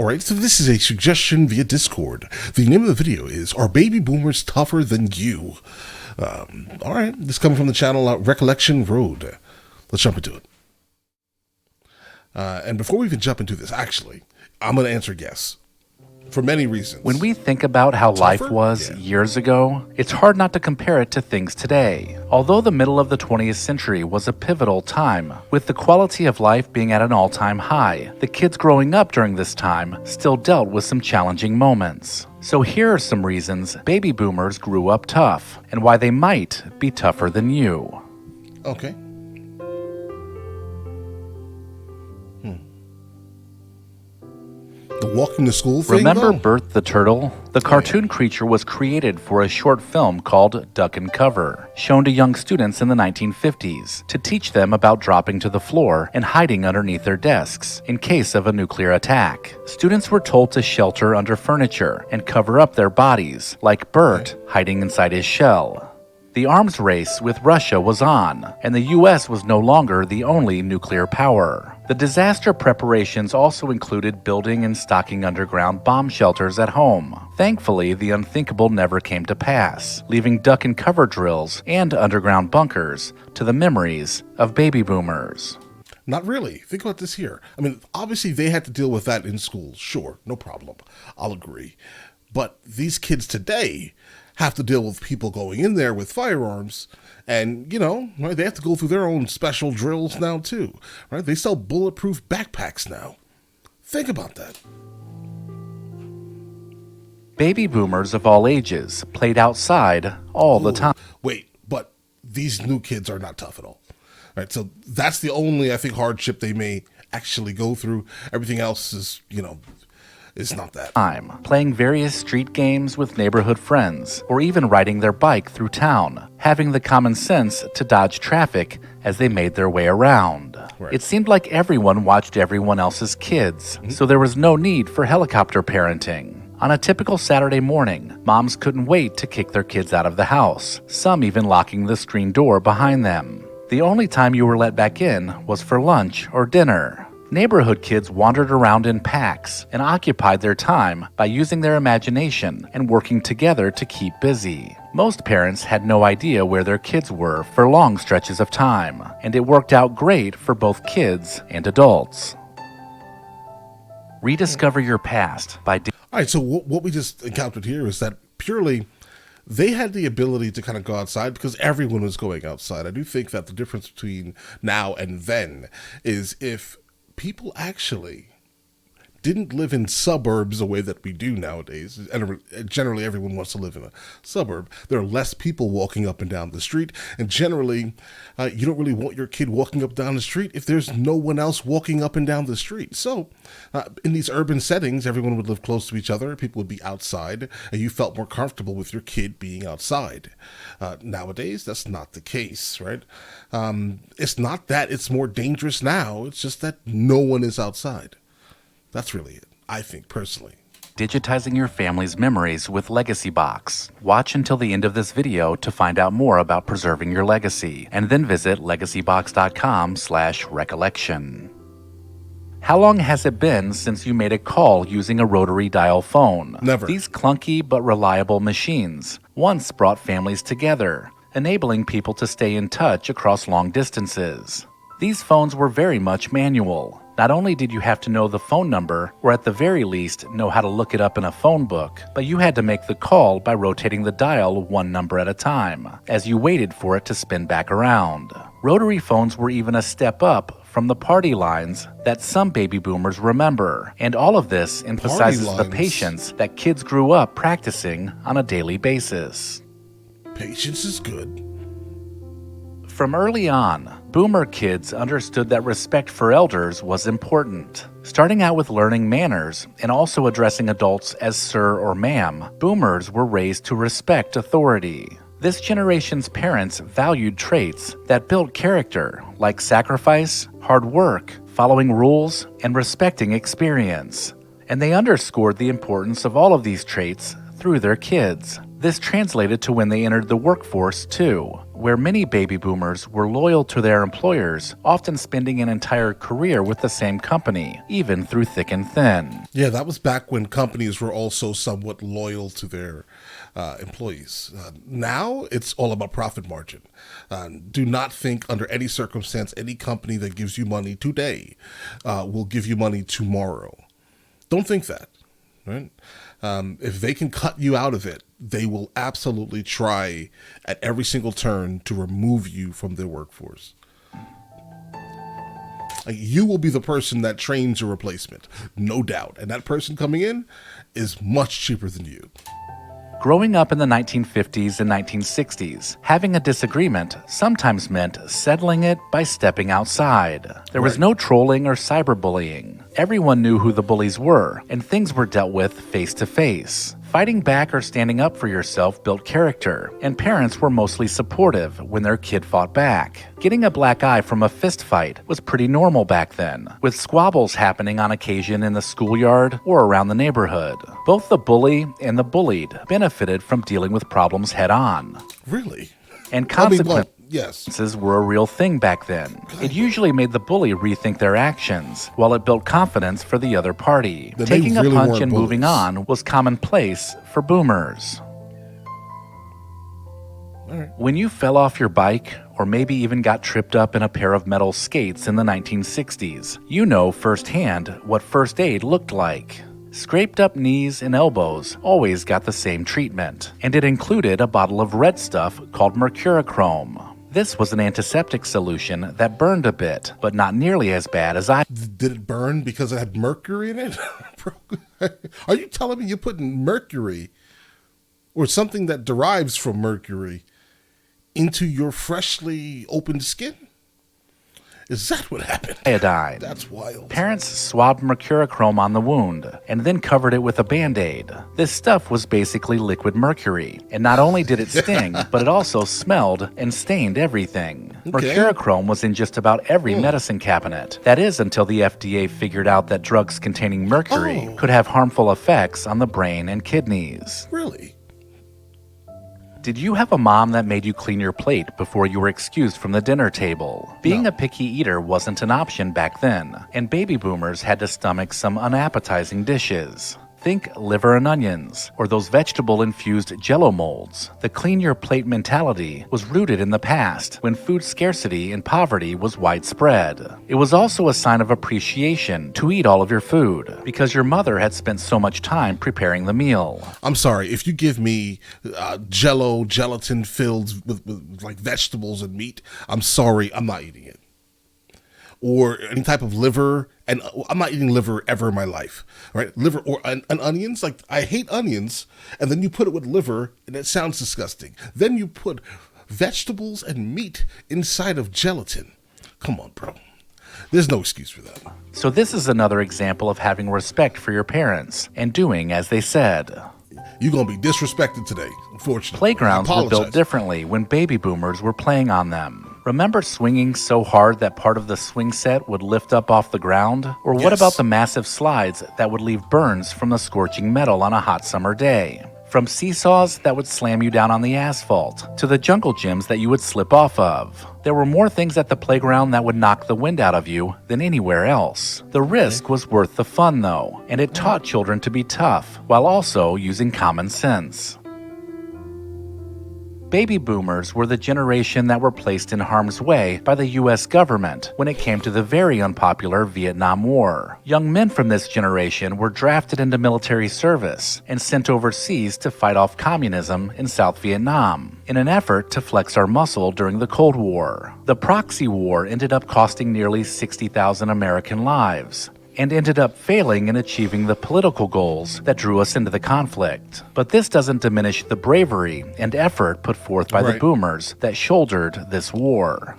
Alright, so this is a suggestion via Discord. The name of the video is, Are Baby Boomers Tougher Than You? Alright, this is coming from the channel Recollection Road. Let's jump into it. And before we even jump into this, actually, I'm going to answer yes. For many reasons. When we think about how life was years ago, it's hard not to compare it to things today. Although the middle of the 20th century was a pivotal time, with the quality of life being at an all-time high, the kids growing up during this time still dealt with some challenging moments. So here are some reasons baby boomers grew up tough, and why they might be tougher than you. Okay. The walking to school thing, Remember though? Bert the Turtle? The cartoon creature was created for a short film called Duck and Cover, shown to young students in the 1950s to teach them about dropping to the floor and hiding underneath their desks in case of a nuclear attack. Students were told to shelter under furniture and cover up their bodies, like Bert hiding inside his shell. The arms race with Russia was on, and the U.S. was no longer the only nuclear power. The disaster preparations also included building and stocking underground bomb shelters at home. Thankfully, the unthinkable never came to pass, leaving duck and cover drills and underground bunkers to the memories of baby boomers. Not really. Think about this here. I mean, obviously they had to deal with that in school. Sure, no problem. I'll agree. But these kids today have to deal with people going in there with firearms, and, you know, right, they have to go through their own special drills now too, right? They sell bulletproof backpacks now. Think about that. Baby boomers of all ages played outside all the time. Wait, but these new kids are not tough at all. Right, so that's the only, I think, hardship they may actually go through. Everything else is, you know, it's not that. Playing various street games with neighborhood friends, or even riding their bike through town, having the common sense to dodge traffic as they made their way around. Right. It seemed like everyone watched everyone else's kids, so there was no need for helicopter parenting. On a typical Saturday morning, moms couldn't wait to kick their kids out of the house, some even locking the screen door behind them. The only time you were let back in was for lunch or dinner. Neighborhood kids wandered around in packs and occupied their time by using their imagination and working together to keep busy. Most parents had no idea where their kids were for long stretches of time, and it worked out great for both kids and adults. Rediscover your past by... All right, so what we just encountered here is that purely they had the ability to kind of go outside because everyone was going outside. I do think that the difference between now and then is if people actually didn't live in suburbs the way that we do nowadays, and generally everyone wants to live in a suburb, there are less people walking up and down the street, and generally you don't really want your kid walking up and down the street if there's no one else walking up and down the street. So in these urban settings, everyone would live close to each other, people would be outside, and you felt more comfortable with your kid being outside. Nowadays, that's not the case, right? It's not that it's more dangerous now, it's just that no one is outside. That's really it, I think, personally. Digitizing your family's memories with Legacy Box. Watch until the end of this video to find out more about preserving your legacy, and then visit legacybox.com/recollection. How long has it been since you made a call using a rotary dial phone? Never. These clunky but reliable machines once brought families together, enabling people to stay in touch across long distances. These phones were very much manual. Not only did you have to know the phone number, or at the very least know how to look it up in a phone book, but you had to make the call by rotating the dial one number at a time, as you waited for it to spin back around. Rotary phones were even a step up from the party lines that some baby boomers remember, and all of this emphasizes the patience that kids grew up practicing on a daily basis. Patience is good. From early on, boomer kids understood that respect for elders was important. Starting out with learning manners and also addressing adults as sir or ma'am, boomers were raised to respect authority. This generation's parents valued traits that built character, like sacrifice, hard work, following rules, and respecting experience. And they underscored the importance of all of these traits through their kids. This translated to when they entered the workforce too, where many baby boomers were loyal to their employers, often spending an entire career with the same company, even through thick and thin. Yeah, that was back when companies were also somewhat loyal to their employees. Now it's all about profit margin. Do not think under any circumstance any company that gives you money today will give you money tomorrow. Don't think that, right? If they can cut you out of it, they will absolutely try at every single turn to remove you from their workforce. You will be the person that trains your replacement, no doubt. And that person coming in is much cheaper than you. Growing up in the 1950s and 1960s, having a disagreement sometimes meant settling it by stepping outside. There was no trolling or cyberbullying. Everyone knew who the bullies were, and things were dealt with face to face. Fighting back or standing up for yourself built character, and parents were mostly supportive when their kid fought back. Getting a black eye from a fist fight was pretty normal back then, with squabbles happening on occasion in the schoolyard or around the neighborhood. Both the bully and the bullied benefited from dealing with problems head on. Really? And consequently, yes, were a real thing back then. It usually made the bully rethink their actions, while it built confidence for the other party. Then Taking they really a punch weren't and moving bullies. on was commonplace for boomers. When you fell off your bike, or maybe even got tripped up in a pair of metal skates in the 1960s, you know firsthand what first aid looked like. Scraped up knees and elbows always got the same treatment, and it included a bottle of red stuff called Mercurochrome. This was an antiseptic solution that burned a bit, but not nearly as bad as I. Did it burn because it had mercury in it? Are you telling me you're putting mercury or something that derives from mercury into your freshly opened skin? Is that what happened? Iodine. That's wild. Parents swabbed Mercurochrome on the wound and then covered it with a Band-Aid. This stuff was basically liquid mercury, and not only did it sting, but it also smelled and stained everything. Okay. Mercurochrome was in just about every medicine cabinet. That is until the FDA figured out that drugs containing mercury could have harmful effects on the brain and kidneys. Really? Did you have a mom that made you clean your plate before you were excused from the dinner table? Being a picky eater wasn't an option back then, and baby boomers had to stomach some unappetizing dishes. Think liver and onions, or those vegetable-infused Jell-O molds. The clean-your-plate mentality was rooted in the past, when food scarcity and poverty was widespread. It was also a sign of appreciation to eat all of your food, because your mother had spent so much time preparing the meal. I'm sorry, if you give me Jell-O, gelatin filled with like vegetables and meat, I'm sorry, I'm not eating it. Or any type of liver, and I'm not eating liver ever in my life, right? Liver or an onions, like I hate onions, and then you put it with liver, and it sounds disgusting. Then you put vegetables and meat inside of gelatin. Come on, bro. There's no excuse for that. So this is another example of having respect for your parents and doing as they said. You're going to be disrespected today, unfortunately. Playgrounds I were built apologize. differently when baby boomers were playing on them. Remember swinging so hard that part of the swing set would lift up off the ground? Or what Yes. about the massive slides that would leave burns from the scorching metal on a hot summer day? From seesaws that would slam you down on the asphalt, to the jungle gyms that you would slip off of. There were more things at the playground that would knock the wind out of you than anywhere else. The risk was worth the fun though, and it taught children to be tough, while also using common sense. Baby boomers were the generation that were placed in harm's way by the U.S. government when it came to the very unpopular Vietnam War. Young men from this generation were drafted into military service and sent overseas to fight off communism in South Vietnam in an effort to flex our muscle during the Cold War. The proxy war ended up costing nearly 60,000 American lives, and ended up failing in achieving the political goals that drew us into the conflict. But this doesn't diminish the bravery and effort put forth by the boomers that shouldered this war.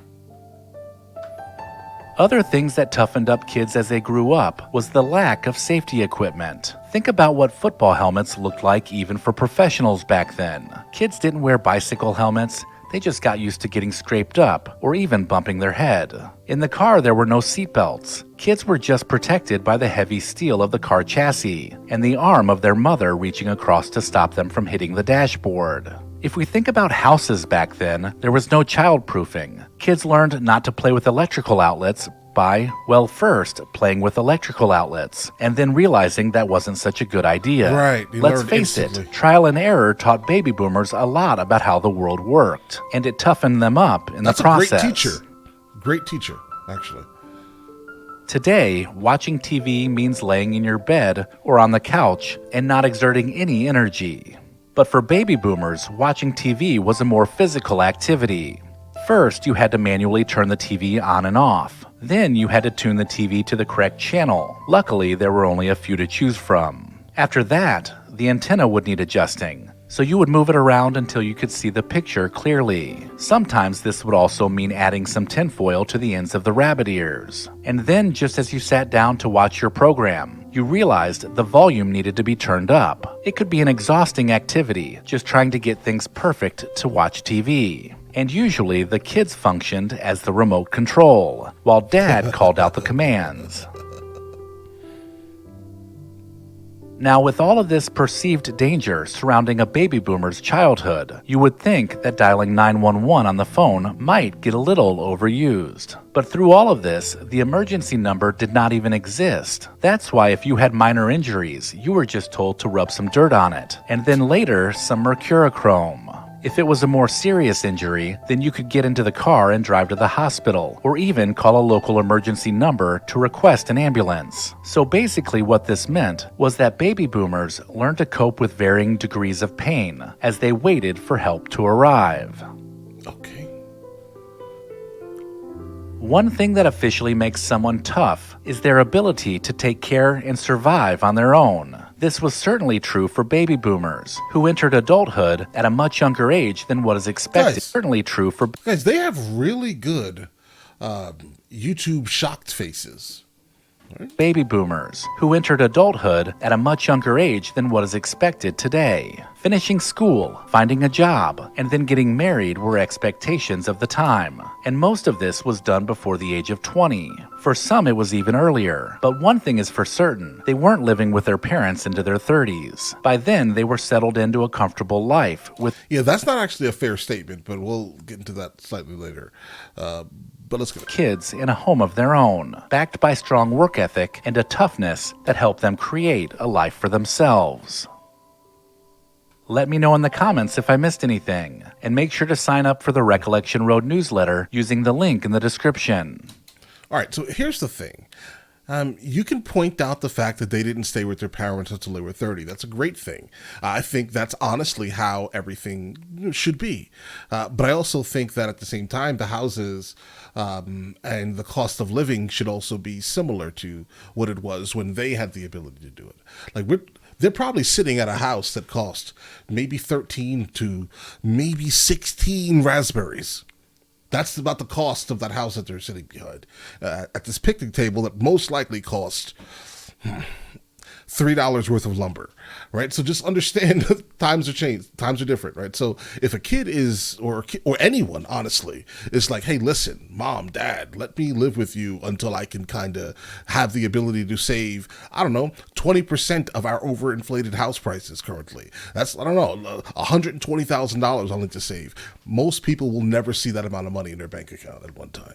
Other things that toughened up kids as they grew up was the lack of safety equipment. Think about what football helmets looked like even for professionals back then. Kids didn't wear bicycle helmets. They just got used to getting scraped up or even bumping their head. In the car, there were no seatbelts. Kids were just protected by the heavy steel of the car chassis and the arm of their mother reaching across to stop them from hitting the dashboard. If we think about houses back then, there was no childproofing. Kids learned not to play with electrical outlets by, well, first playing with electrical outlets, and then realizing that wasn't such a good idea. Right. Let's face it, trial and error taught baby boomers a lot about how the world worked, and it toughened them up in the process. That's a great teacher. Great teacher, actually. Today, watching TV means laying in your bed or on the couch and not exerting any energy. But for baby boomers, watching TV was a more physical activity. First, you had to manually turn the TV on and off. Then you had to tune the TV to the correct channel. Luckily, there were only a few to choose from. After that, the antenna would need adjusting, so you would move it around until you could see the picture clearly. Sometimes this would also mean adding some tinfoil to the ends of the rabbit ears. And then, just as you sat down to watch your program, you realized the volume needed to be turned up. It could be an exhausting activity, just trying to get things perfect to watch TV. And usually the kids functioned as the remote control, while Dad called out the commands. Now, with all of this perceived danger surrounding a baby boomer's childhood, you would think that dialing 911 on the phone might get a little overused. But through all of this, the emergency number did not even exist. That's why if you had minor injuries, you were just told to rub some dirt on it, and then later some Mercurochrome. If it was a more serious injury, then you could get into the car and drive to the hospital, or even call a local emergency number to request an ambulance. So basically what this meant was that baby boomers learned to cope with varying degrees of pain as they waited for help to arrive. Okay. One thing that officially makes someone tough is their ability to take care and survive on their own. This was certainly true for baby boomers, who entered adulthood at a much younger age than what is expected. Certainly true for... Guys, they have really good YouTube shocked faces. Right? Baby boomers, who entered adulthood at a much younger age than what is expected today. Finishing school, finding a job, and then getting married were expectations of the time. And most of this was done before the age of 20. For some, it was even earlier. But one thing is for certain, they weren't living with their parents into their 30s. By then, they were settled into a comfortable life with... Yeah, that's not actually a fair statement, but we'll get into that slightly later. But let's go. Kids in a home of their own, backed by strong work ethic and a toughness that helped them create a life for themselves. Let me know in the comments if I missed anything, and make sure to sign up for the Recollection Road newsletter using the link in the description. All right, so here's the thing. You can point out the fact that they didn't stay with their parents until they were 30. That's a great thing. I think that's honestly how everything should be. But I also think that at the same time, the houses and the cost of living should also be similar to what it was when they had the ability to do it. Like they're probably sitting at a house that cost maybe 13 to maybe 16 raspberries. That's about the cost of that house that they're sitting behind. At this picnic table that most likely cost $3 worth of lumber, right? So just understand times are changed. Times are different, right? So if a kid is, or anyone, honestly, is like, hey, listen, mom, dad, let me live with you until I can kind of have the ability to save, I don't know, 20% of our overinflated house prices currently. That's, I don't know, $120,000 I'll need to save. Most people will never see that amount of money in their bank account at one time.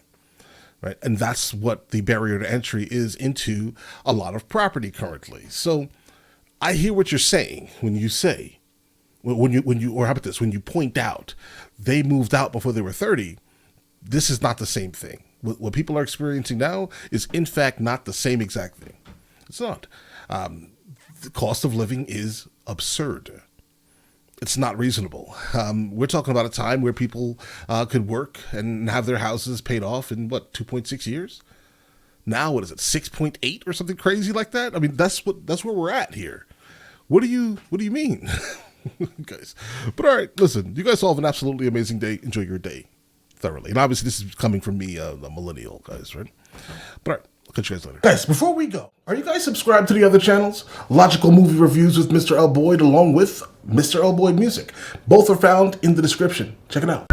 Right. And that's what the barrier to entry is into a lot of property currently. So I hear what you're saying when you say, when you, or how about this, when you point out they moved out before they were 30, this is not the same thing. What people are experiencing now is in fact not the same exact thing. It's not. The cost of living is absurd. It's not reasonable. We're talking about a time where people could work and have their houses paid off in, 2.6 years? Now, what is it, 6.8 or something crazy like that? I mean, that's where we're at here. What do you mean? Guys. But all right, listen, you guys all have an absolutely amazing day. Enjoy your day thoroughly. And obviously, this is coming from me, a millennial, guys, right? But all right. I'll catch you guys later. Guys, before we go, are you guys subscribed to the other channels? Logical Movie Reviews with Mr. L. Boyd along with Mr. L. Boyd Music. Both are found in the description. Check it out.